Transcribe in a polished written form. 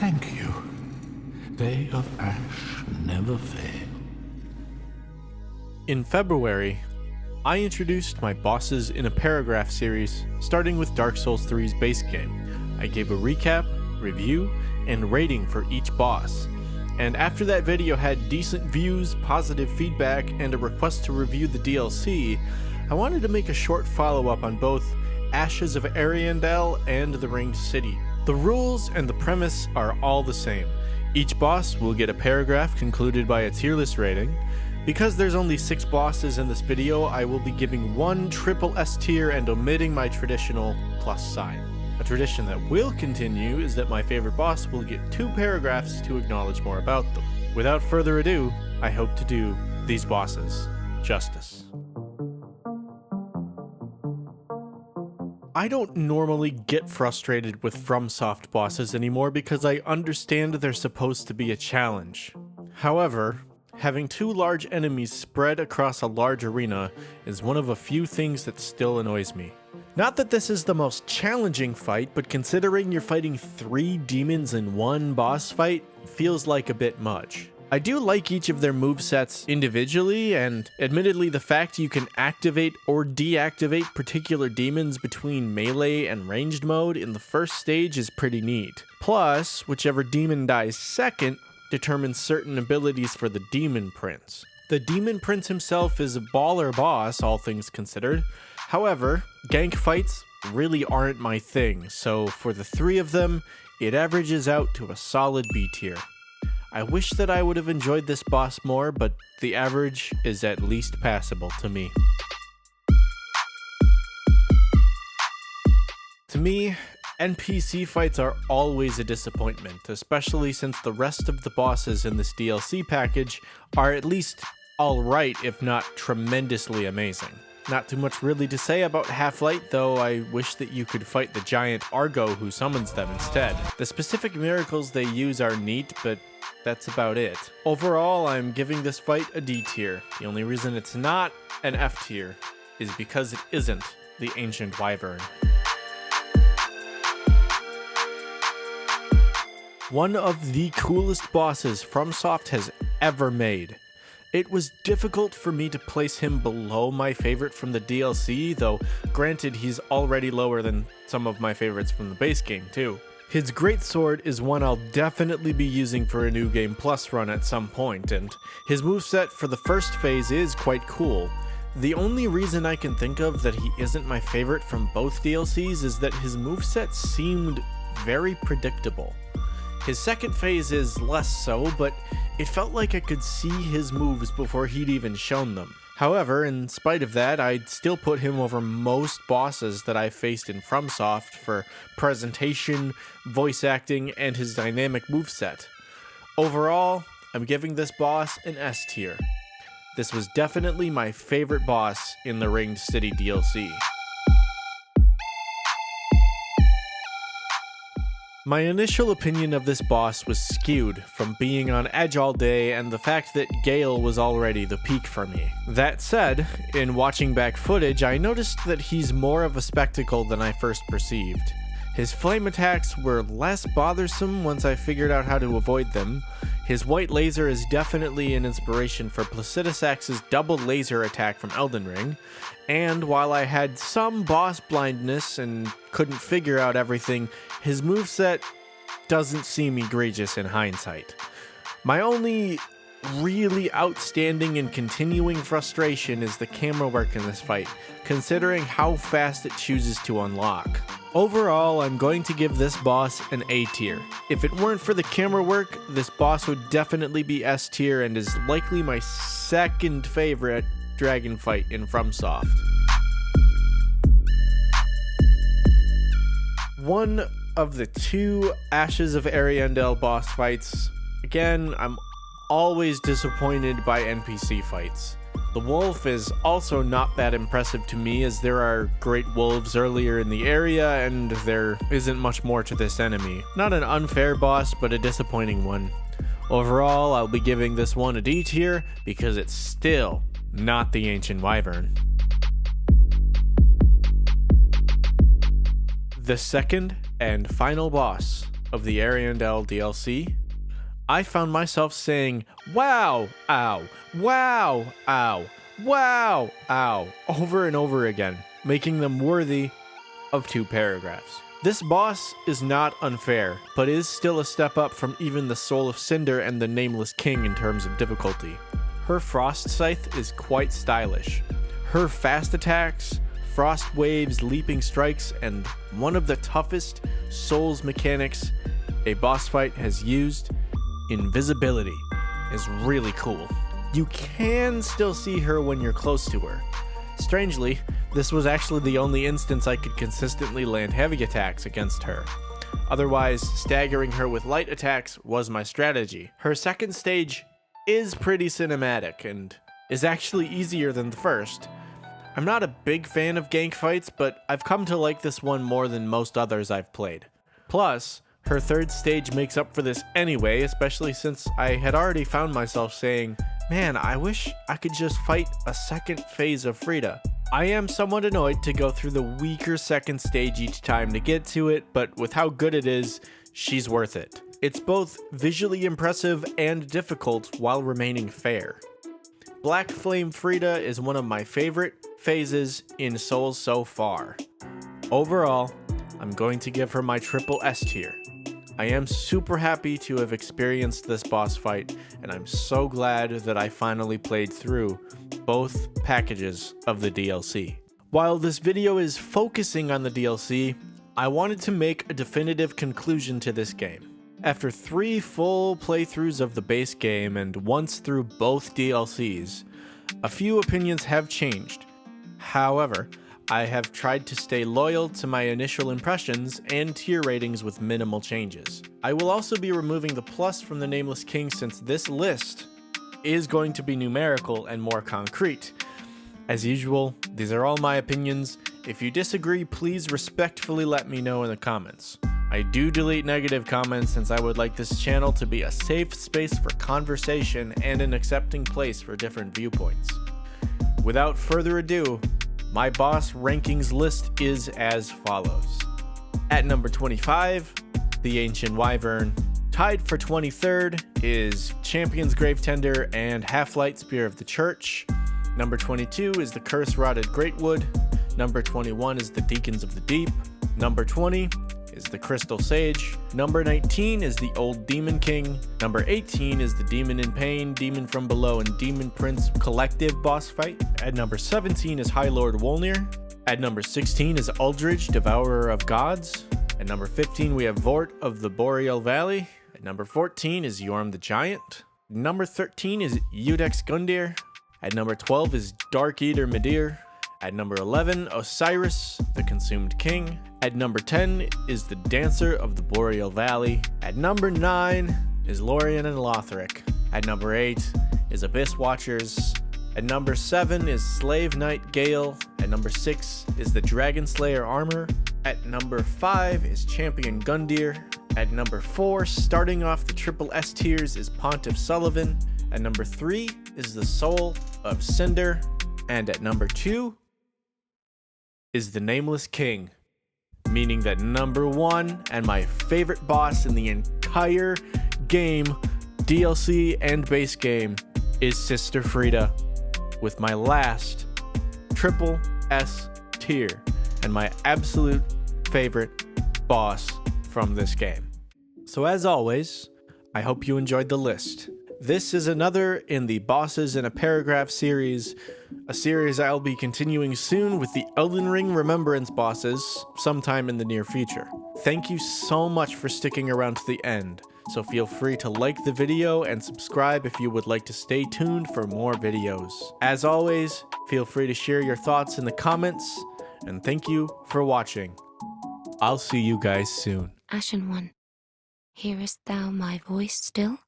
thank you. They of ash never fail. In February, I introduced my bosses in a paragraph series, starting with Dark Souls 3's base game. I gave a recap, review, and rating for each boss. And after that video had decent views, positive feedback, and a request to review the DLC, I wanted to make a short follow-up on both Ashes of Ariandel and the Ringed City. The rules and the premise are all the same. Each boss will get a paragraph concluded by a tier list rating. Because there's only 6 bosses in this video, I will be giving one triple S tier and omitting my traditional plus sign. A tradition that will continue is that my favorite boss will get 2 paragraphs to acknowledge more about them. Without further ado, I hope to do these bosses justice. I don't normally get frustrated with FromSoft bosses anymore because I understand they're supposed to be a challenge. However, having 2 large enemies spread across a large arena is one of a few things that still annoys me. Not that this is the most challenging fight, but considering you're fighting 3 demons in one boss fight feels like a bit much. I do like each of their movesets individually, and admittedly the fact you can activate or deactivate particular demons between melee and ranged mode in the first stage is pretty neat. Plus, whichever demon dies second determines certain abilities for the Demon Prince. The Demon Prince himself is a baller boss, all things considered. However, gank fights really aren't my thing, so for the 3 of them, it averages out to a solid B tier. I wish that I would have enjoyed this boss more, but the average is at least passable to me. To me, NPC fights are always a disappointment, especially since the rest of the bosses in this DLC package are at least alright, if not tremendously amazing. Not too much really to say about Halflight, though I wish that you could fight the giant Argo who summons them instead. The specific miracles they use are neat, but that's about it. Overall, I'm giving this fight a D tier. The only reason it's not an F tier is because it isn't the Ancient Wyvern. One of the coolest bosses FromSoft has ever made. It was difficult for me to place him below my favorite from the DLC, though granted he's already lower than some of my favorites from the base game too. His greatsword is one I'll definitely be using for a New Game Plus run at some point, and his moveset for the first phase is quite cool. The only reason I can think of that he isn't my favorite from both DLCs is that his moveset seemed very predictable. His second phase is less so, but it felt like I could see his moves before he'd even shown them. However, in spite of that, I'd still put him over most bosses that I've faced in FromSoft for presentation, voice acting, and his dynamic moveset. Overall, I'm giving this boss an S tier. This was definitely my favorite boss in the Ringed City DLC. My initial opinion of this boss was skewed from being on edge all day and the fact that Gael was already the peak for me. That said, in watching back footage, I noticed that he's more of a spectacle than I first perceived. His flame attacks were less bothersome once I figured out how to avoid them. His white laser is definitely an inspiration for Placidus Axe's double laser attack from Elden Ring, and while I had some boss blindness and couldn't figure out everything, his moveset doesn't seem egregious in hindsight. My only really outstanding and continuing frustration is the camera work in this fight, considering how fast it chooses to unlock. Overall, I'm going to give this boss an A tier. If it weren't for the camera work, this boss would definitely be S tier and is likely my second favorite dragon fight in FromSoft. One of the 2 Ashes of Ariandel boss fights. Again, I'm always disappointed by NPC fights. The wolf is also not that impressive to me, as there are great wolves earlier in the area and there isn't much more to this enemy. Not an unfair boss, but a disappointing one. Overall, I'll be giving this one a D tier because it's still not the Ancient Wyvern. The second and final boss of the Ariandel DLC, I found myself saying, wow, ow, wow, ow, wow, ow, over and over again, making them worthy of 2 paragraphs. This boss is not unfair, but is still a step up from even the Soul of Cinder and the Nameless King in terms of difficulty. Her Frost Scythe is quite stylish. Her fast attacks, frost waves, leaping strikes, and one of the toughest Souls mechanics a boss fight has used, invisibility, is really cool. You can still see her when you're close to her. Strangely, this was actually the only instance I could consistently land heavy attacks against her. Otherwise, staggering her with light attacks was my strategy. Her second stage is pretty cinematic and is actually easier than the first. I'm not a big fan of gank fights, but I've come to like this one more than most others I've played. Plus, her third stage makes up for this anyway, especially since I had already found myself saying, man, I wish I could just fight a second phase of Friede. I am somewhat annoyed to go through the weaker second stage each time to get to it, but with how good it is, she's worth it. It's both visually impressive and difficult while remaining fair. Black Flame Friede is one of my favorite phases in Souls so far. Overall, I'm going to give her my triple S tier. I am super happy to have experienced this boss fight, and I'm so glad that I finally played through both packages of the DLC. While this video is focusing on the DLC, I wanted to make a definitive conclusion to this game. After 3 full playthroughs of the base game and once through both DLCs, a few opinions have changed. However, I have tried to stay loyal to my initial impressions and tier ratings with minimal changes. I will also be removing the plus from the Nameless King since this list is going to be numerical and more concrete. As usual, these are all my opinions. If you disagree, please respectfully let me know in the comments. I do delete negative comments since I would like this channel to be a safe space for conversation and an accepting place for different viewpoints. Without further ado, my boss rankings list is as follows. At number 25, the Ancient Wyvern. Tied for 23rd is Champion's Gravetender and Halflight Spear of the Church. Number 22 is the Curse-Rotted Greatwood. Number 21 is the Deacons of the Deep. Number 20 is the Crystal Sage. Number 19 is the Old Demon King. Number 18 is the Demon in Pain, Demon from Below, and Demon Prince collective boss fight. At number 17 is High Lord Wolnir. At number 16 is Uldridge, Devourer of Gods. At number 15 we have Vort of the Boreal Valley. At number 14 is Yorm the Giant. Number 13 is Udex Gundyr. At number 12 is Darkeater Midir. At number 11, Osiris, the Consumed King. At number 10 is the Dancer of the Boreal Valley. At number 9 is Lorien and Lothric. At number 8 is Abyss Watchers. At number 7 is Slave Knight Gael. At number 6 is the Dragon Slayer Armor. At number 5 is Champion Gundyr. At number 4, starting off the triple S tiers, is Pontiff Sullivan. At number 3 is the Soul of Cinder. And at number 2 is the Nameless King, meaning that number 1 and my favorite boss in the entire game, DLC and base game, is Sister Friede, with my last triple S tier and my absolute favorite boss from this game. So as always, I hope you enjoyed the list. This is another in the Bosses in a Paragraph series, a series I'll be continuing soon with the Elden Ring Remembrance bosses sometime in the near future. Thank you so much for sticking around to the end, so feel free to like the video and subscribe if you would like to stay tuned for more videos. As always, feel free to share your thoughts in the comments, and thank you for watching. I'll see you guys soon. Ashen One, hearest thou my voice still?